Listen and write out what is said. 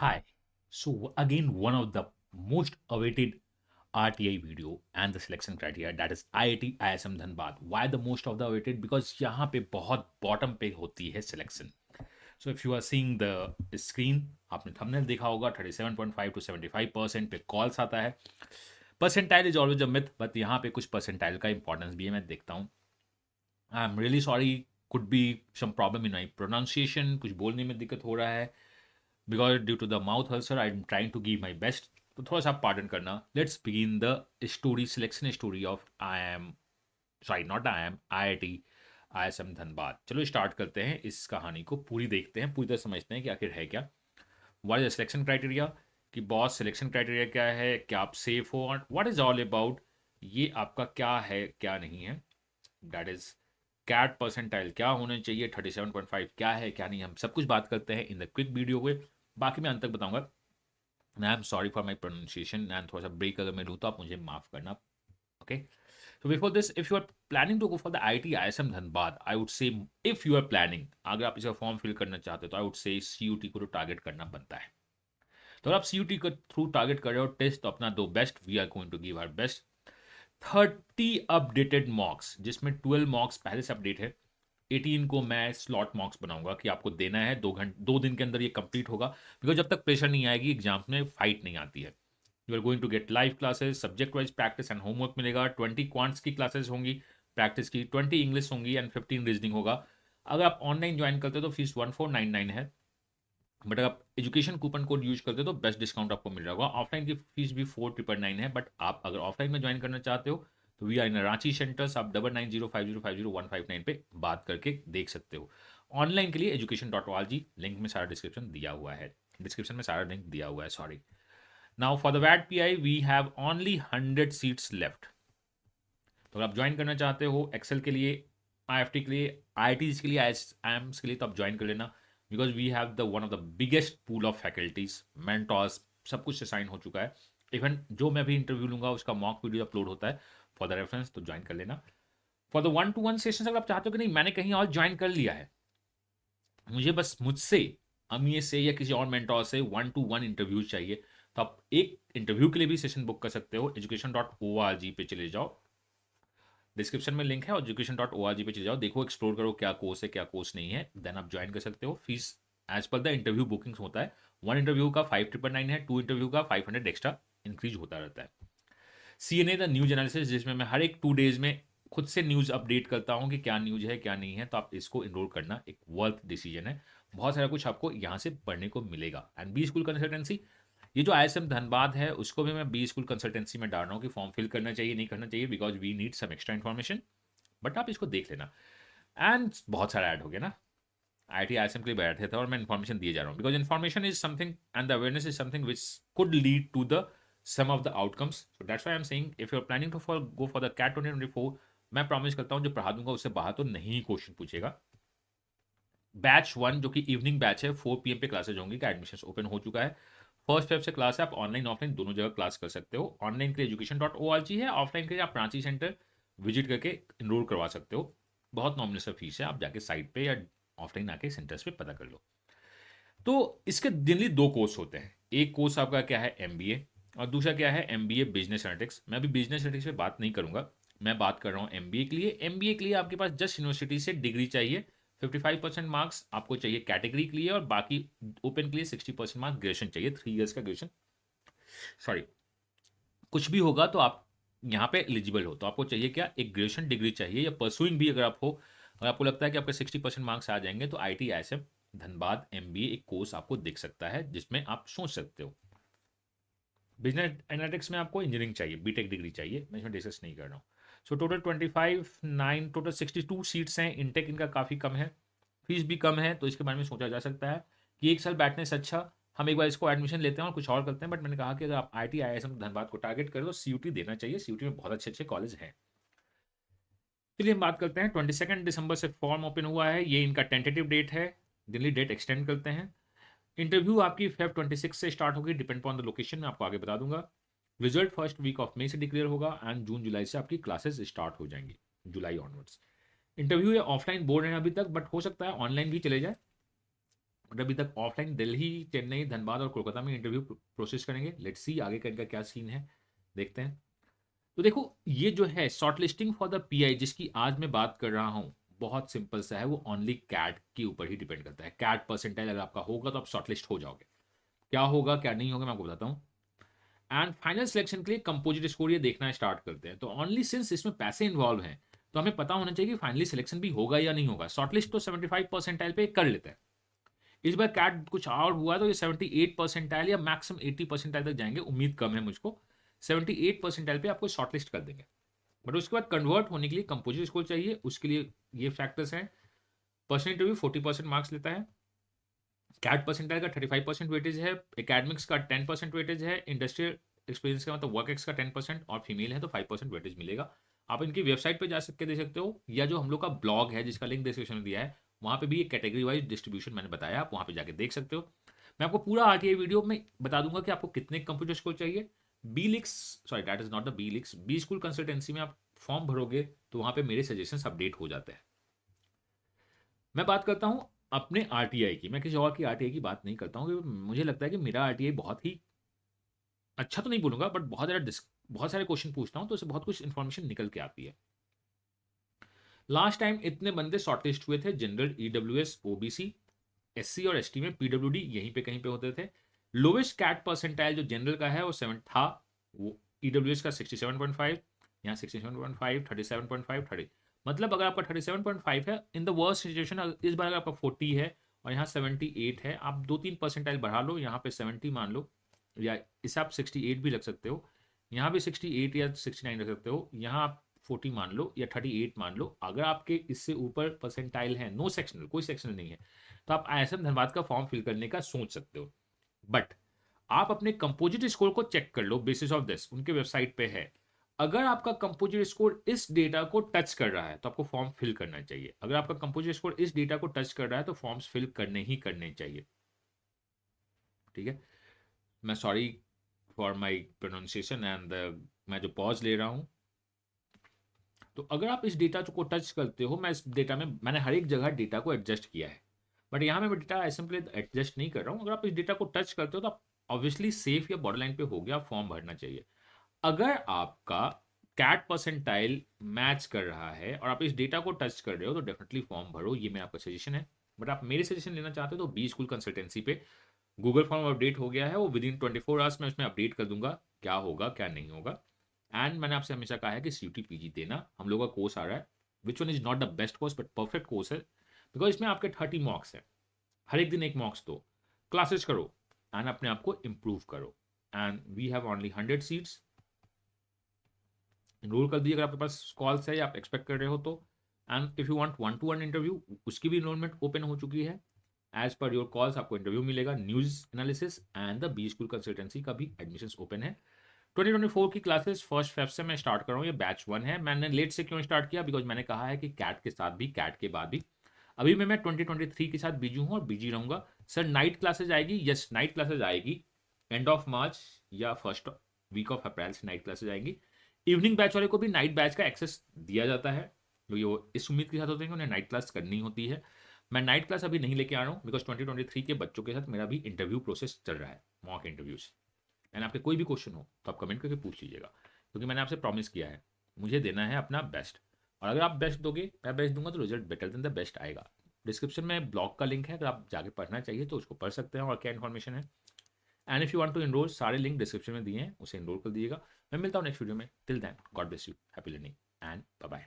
Hi. So again, one of the most awaited RTI video and the selection criteria that is IIT ISM Dhanbad. Why the most of the awaited? Because यहाँ पे बहुत bottom पे होती है selection. So if you are seeing the screen, आपने thumbnail देखा होगा 37.5 to 75% पे calls आता है. Percentile is always a myth, but यहाँ पे कुछ percentile का importance भी है मैं देखता हूँ. I'm really sorry, could be some problem in my pronunciation, कुछ बोलने में दिक्कत हो रहा है. Because due to the mouth ulcer I am trying to give my best. तो थोड़ा सा पार्डन करना. Let's begin the story selection story of I am sorry not I I T I S M Dhanbad. चलो start करते हैं इस कहानी को, पूरी देखते हैं, पूरी तरह समझते हैं कि आखिर है क्या. What is the selection criteria, कि बॉस सिलेक्शन क्राइटेरिया क्या है, क्या आप सेफ हो, और व्हाट इज ऑल अबाउट ये आपका क्या है क्या नहीं है. दैट इज कैट परसेंटाइल क्या होना चाहिए, 37.5 क्या है क्या नहीं, हम सब कुछ बात करते हैं इन द क्विक वीडियो में. बाकी मैं अंत तक बताऊंगा. आई am sorry for my pronunciation and थोड़ा सा ब्रेक अगर मैं लूँ तो आप मुझे माफ करना. Okay. So before this, if you are planning to go for the IT ISM Dhanbad, I would say if you are planning, अगर आप इसका फॉर्म फिल करना चाहते हो तो I would say CUT को तो टारगेट करना बनता है. तो अगर आप CUT के थ्रू टारगेट कर रहे हो टेस्ट तो अपना दो best. We are going to give our best. 30 updated mocks, जिसमें 12 मॉक्स पहले से अपडेट है. 18 को मैं स्लॉट मॉक्स बनाऊंगा कि आपको देना है 2 दिन के अंदर ये कंप्लीट होगा. बिकॉज जब तक प्रेशर नहीं आएगी एग्जाम्स में फाइट नहीं आती है. You are going to get live classes, subject wise practice and homework मिलेगा. 20 क्वांट्स की क्लासेस होंगी प्रैक्टिस की, 20 इंग्लिश होंगी एंड 15 रीजनिंग होगा. अगर आप ऑनलाइन ज्वाइन करते हो तो फीस 1499 है. बट अगर आप एजुकेशन कूपन कोड यूज करते हो तो बेस्ट डिस्काउंट आपको मिल रहा होगा. ऑफलाइन की फीस भी 4999 है. बट आप अगर ऑफलाइन में ज्वाइन करना चाहते हो तो we are in Ranchi centres. आप 9905050159 पे बात करके देख सकते हो. ऑनलाइन के लिए education.org लिंक में सारा डिस्क्रिप्शन दिया हुआ है. डिस्क्रिप्शन में सारा लिंक दिया हुआ है. सॉरी. नाउ फॉर द वैट P I we have only 100 seats left. तो अगर आप ज्वाइन करना चाहते हो एक्सेल के लिए, आई एफ टी के लिए, आई के लिए, आई एम्स के लिए, तो आप ज्वाइन कर लेना. Because we have the one of the biggest pool of faculties, mentors, सब कुछ असाइन हो चुका है. इवन जो मैं भी इंटरव्यू लूंगा उसका मॉक वीडियो अपलोड होता है फॉर द रेफरेंस, तो ज्वाइन कर लेना. फॉर द 1-to-1 सेशन अगर आप चाहते हो कि नहीं मैंने कहीं और ज्वाइन कर लिया है, मुझे बस मुझसे, अमीर से या किसी और मेंटोर से 1-to-1 इंटरव्यू चाहिए, तो आप एक इंटरव्यू के लिए भी सेशन बुक कर सकते हो. education.org पे चले जाओ, डिस्क्रिप्शन में लिंक है, और education.org पे चले जाओ, देखो एक्सप्लोर करो क्या कोर्स है क्या कोर्स नहीं है, देन आप ज्वाइन कर सकते हो. Fees as per the interview bookings होता है. 1 इंटरव्यू का 5999 है, 2 इंटरव्यू का 500 एक्स्ट्रा इंक्रीज होता रहता है. CNA द न्यूज एनालिसिस, जिसमें मैं हर एक 2 डेज में खुद से न्यूज़ अपडेट करता हूँ कि क्या न्यूज़ है क्या नहीं है, तो आप इसको इनरोल करना एक वर्थ डिसीजन है. बहुत सारा कुछ आपको यहाँ से पढ़ने को मिलेगा. एंड बी स्कूल कंसल्टेंसी, ये जो ISM धनबाद है उसको भी मैं बी स्कूल कंसल्टेंसी में डाल रहा हूँ कि फॉर्म फिल करना चाहिए नहीं करना चाहिए, because we need some extra information. But आप इसको देख लेना. एंड बहुत सारा ऐड हो गया ना, IIT ISM के लिए बैठे थे और मैं इन्फॉर्मेशन दिए जा रहा हूँ. Because information is something and the awareness is something which could lead to the some of the outcomes. So that's why I am saying if you are planning to for go for the CAT 2024, मैं promise करता हूँ जो पढ़ा दूंगा उससे बाहर तो नहीं क्वेश्चन पूछेगा. बैच 1 जो कि इवनिंग बैच है, 4 PM पे क्लासेज होंगी का एडमिशन ओपन हो चुका है. फर्स्ट फेब से क्लास है, आप ऑनलाइन ऑफलाइन दोनों जगह क्लास कर सकते हो. ऑनलाइन के लिए education.org है, ऑफलाइन के लिए आप रांची सेंटर विजिट करके इनरोल करवा सकते हो. बहुत नॉमिनल सा फीस है, आप जाके साइट पे या ऑफलाइन आके सेंटर्स पे पता कर लो. तो इसके जनरली 2 कोर्स होते हैं. एक कोर्स आपका क्या है MBA, और दूसरा क्या है MBA बिजनेस एनालिटिक्स. मैं अभी बिजनेस एनालिटिक्स पे बात नहीं करूंगा, मैं बात कर रहा हूँ MBA के लिए. MBA के लिए आपके पास जस्ट यूनिवर्सिटी से डिग्री चाहिए. 55% मार्क्स आपको चाहिए कैटेगरी के लिए, और बाकी ओपन के लिए 60% मार्क्स ग्रेजुएशन चाहिए, 3 ईयर्स का ग्रेजुएशन. सॉरी, कुछ भी होगा तो आप यहाँ पे एलिजिबल हो. तो आपको चाहिए क्या, एक ग्रेजुएशन डिग्री चाहिए, या परसुइंग भी अगर आप हो, अगर आपको लगता है कि आपके 60% मार्क्स आ जाएंगे, तो IIT ISM धनबाद MBA एक कोर्स आपको दिख सकता है जिसमें आप सोच सकते हो. बिजनेस एनालिटिक्स में आपको इंजीनियरिंग चाहिए, बीटेक डिग्री चाहिए, मैं इसमें डिस्कस नहीं कर रहा हूँ. सो टोटल 25 9 टोटल 62 सीट्स हैं. इनटेक इनका काफ़ी कम है, फीस भी कम है, तो इसके बारे में सोचा जा सकता है कि एक साल बैठने से अच्छा हम एक बार इसको एडमिशन लेते हैं और कुछ और करते हैं. बट मैंने कहा कि अगर आप IIT ISM धनबाद को टारगेट करें तो CUT देना चाहिए. CUT में बहुत अच्छे अच्छे कॉलेज हैं. चलिए हम बात करते हैं. 22 दिसंबर से फॉर्म ओपन हुआ है, ये इनका टेंटेटिव डेट है. दिल्ली डेट एक्सटेंड करते हैं. इंटरव्यू आपकी Feb 26 से स्टार्ट होगी, डिपेंड अपॉन द लोकेशन, मैं आपको आगे बता दूंगा. Result first week of May से डिक्लेयर होगा, एंड जून जुलाई से आपकी क्लासेस स्टार्ट हो जाएंगी, जुलाई ऑनवर्ड्स. इंटरव्यू ये ऑफलाइन बोल रहे हैं अभी तक, बट हो सकता है ऑनलाइन भी चले जाए. बट अभी तक ऑफलाइन दिल्ली, चेन्नई, धनबाद और कोलकाता में इंटरव्यू प्रोसेस करेंगे। लेट्स सी आगे का इनका क्या सीन है, देखते हैं। तो देखो ये जो है short listing for the pi जिसकी आज मैं बात कर रहा हूँ, बहुत सिंपल सा है, वो ओनली कैट के ऊपर ही डिपेंड करता है। कैट परसेंटाइल अगर आपका होगा तो आप शॉर्ट लिस्ट हो जाओगे। क्या होगा क्या नहीं होगा मैं आपको बताता हूँ। एंड फाइनल सिलेक्शन के लिए कंपोजिट स्कोर ये देखना स्टार्ट करते हैं। तो ओनली सिंस इसमें पैसे इन्वॉल्व हैं तो हमें पता होना चाहिए कि फाइनली सिलेक्शन भी होगा या नहीं होगा। शॉर्टलिस्ट तो 75 परसेंटाइल पे कर लेते हैं। इस बार कैट कुछ और हुआ तो ये 78 परसेंटाइल या मैक्सिमम 80 परसेंटाइल तक जाएंगे, उम्मीद कम है मुझको। 78 परसेंटाइल पे आपको शॉर्टलिस्ट कर देंगे। बट उसके बाद कन्वर्ट होने के लिए कंपोजिट स्कोर चाहिए, उसके लिए ये फैक्टर्स हैं। पर्सनल इंटरव्यू 40% मार्क्स लेता है। कैट परसेंटाइल का 35% वेटेज है। एकेडमिक्स का 10% वेटेज है। इंडस्ट्रियल एक्सपीरियंस का मतलब वर्क एक्स का 10% और फीमेल है तो 5% वेटेज मिलेगा। आप इनकी वेबसाइट पे जा सकते दे सकते हो, या जो हम लोग का ब्लॉग है जिसका लिंक डिस्क्रिप्शन में दिया है वहाँ पे भी एक कैटेगरी वाइज डिस्ट्रीब्यूशन मैंने बताया, आप वहाँ पे जाके देख सकते हो। मैं आपको पूरा आरटीआई वीडियो में बता दूंगा कि आपको कितने कंप्यूटर स्कोर चाहिए। B licks, sorry that is not the B licks, B school consultancy में आप फॉर्म भरोगे तो वहाँ पे मेरे सजेशंस अपडेट हो जाते हैं। मैं बात करता हूँ अपने आरटीआई की, मैं किसी और की आरटीआई की बात नहीं करता हूँ क्योंकि मुझे लगता है कि मेरा आरटीआई बहुत ही अच्छा तो नहीं बोलूंगा बट बहुत सारे क्वेश्चन पूछता हूँ तो उससे बहुत कुछ इन्फॉर्मेशन निकल के आती है। लास्ट टाइम इतने बंदे शॉर्टलिस्ट हुए थे जनरल, ईडब्ल्यूएस, ओबीसी, एससी और एसटी में, पीडब्ल्यूडी यहीं पे कहीं पे होते थे। लोवेस्ट कैट परसेंटाइल जो जनरल का है वो 7 था, वो ईडब्ल्यूएस का 67.5, यहाँ 67.5, 37.5, 30, मतलब अगर आपका 37.5 है इन द वर्स्ट सिचुएशन, इस बार अगर आपका 40 है और यहाँ 78 है, आप 2-3 परसेंटाइल बढ़ा लो, यहाँ पे 70 मान लो, या इसे आप 68 भी रख सकते हो, यहाँ भी 68 या 69 रख सकते हो, यहाँ आप 40 मान लो या 38 मान लो। अगर आपके इससे ऊपर परसेंटाइल है, नो सेक्शनल, कोई सेक्शनल नहीं है, तो आप आईएसएम धनबाद का फॉर्म फिल करने का सोच सकते हो। बट आप अपने कंपोजिट स्कोर को चेक कर लो, बेसिस ऑफ दिस उनके वेबसाइट पे है। अगर आपका कंपोजिट स्कोर इस डेटा को टच कर रहा है तो आपको फॉर्म फिल करना चाहिए। अगर आपका कंपोजिट स्कोर इस डेटा को टच कर रहा है तो फॉर्म्स फिल करने ही करने चाहिए। ठीक है, मैं sorry for my pronunciation and मैं जो पॉज ले रहा हूं। तो अगर आप इस डेटा को टच करते हो, मैं इस डेटा में मैंने हर एक जगह डेटा को एडजस्ट किया है, बट यहाँ मैं डेटा सिंपली एडजस्ट नहीं कर रहा हूँ। अगर आप इस डेटा को टच करते हो तो आप ऑब्वियसली सेफ या बॉर्डर लाइन पे हो गया, फॉर्म भरना चाहिए। अगर आपका कैट परसेंटाइल मैच कर रहा है और आप इस डेटा को टच कर रहे हो तो डेफिनेटली फॉर्म भरो, ये मेरा आपका सजेशन है। बट आप मेरे सजेशन लेना चाहते हो तो बी स्कूल कंसल्टेंसी पे गूगल फॉर्म अपडेट हो गया है, वो विद इन 24 आवर्स में उसमें अपडेट कर दूंगा क्या होगा क्या नहीं होगा। एंड मैंने आपसे हमेशा कहा है कि सीयूटी पीजी देना, हम लोग का कोर्स आ रहा है, which one is not the best course but perfect course है, बिकॉज इसमें आपके 30 मॉक्स है, हर एक दिन एक मॉक्स दो, क्लासेस करो एंड अपने आप को इम्प्रूव करो। And we have only 100 seats, enrol कर दीजिए अगर आपके पास कॉल्स है या आप एक्सपेक्ट कर रहे हो तो। And if you want 1-to-1 interview, उसकी भी इनरोलमेंट ओपन हो चुकी है। एज पर योर कॉल्स आपको इंटरव्यू मिलेगा। News analysis and the B school consultancy का भी एडमिशन ओपन है। 2024 की क्लासेस फर्स्ट फेब से मैं स्टार्ट कर रहा हूँ, ये बैच 1 है। मैंने लेट से क्यों स्टार्ट किया, बिकॉज मैंने कहा है कि कैट के साथ भी, कैट के बाद भी, अभी मैं 2023 के साथ बिजी हूँ और बिजी रहूंगा। सर नाइट क्लासेज आएगी, यस नाइट क्लासेज आएगी, एंड ऑफ मार्च या फर्स्ट वीक ऑफ अप्रैल से नाइट क्लासेज आएंगी। इवनिंग बैच वाले को भी नाइट बैच का एक्सेस दिया जाता है, क्योंकि वो इस उम्मीद के साथ होते हैं कि उन्हें नाइट क्लास करनी होती है। मैं नाइट क्लास अभी नहीं लेके आ रहा हूँ बिकॉज 2023 के बच्चों के साथ मेरा भी इंटरव्यू प्रोसेस चल रहा है, मॉक इंटरव्यूज। एंड आपके कोई भी क्वेश्चन हो तो आप कमेंट करके पूछ लीजिएगा, क्योंकि मैंने आपसे प्रॉमिस किया है मुझे देना है अपना बेस्ट, और अगर आप बेस्ट दोगे, मैं बेस्ट दूंगा तो result better than the best आएगा। डिस्क्रिप्शन में ब्लॉग का लिंक है, अगर आप जाके पढ़ना चाहिए तो उसको पढ़ सकते हैं और क्या इन्फॉर्मेशन है। And if you want to enrol, सारे लिंक डिस्क्रिप्शन में दिए हैं, उसे एनरोल कर दीजिएगा। मैं मिलता हूँ नेक्स्ट वीडियो में, till then God bless you, happy learning and bye bye.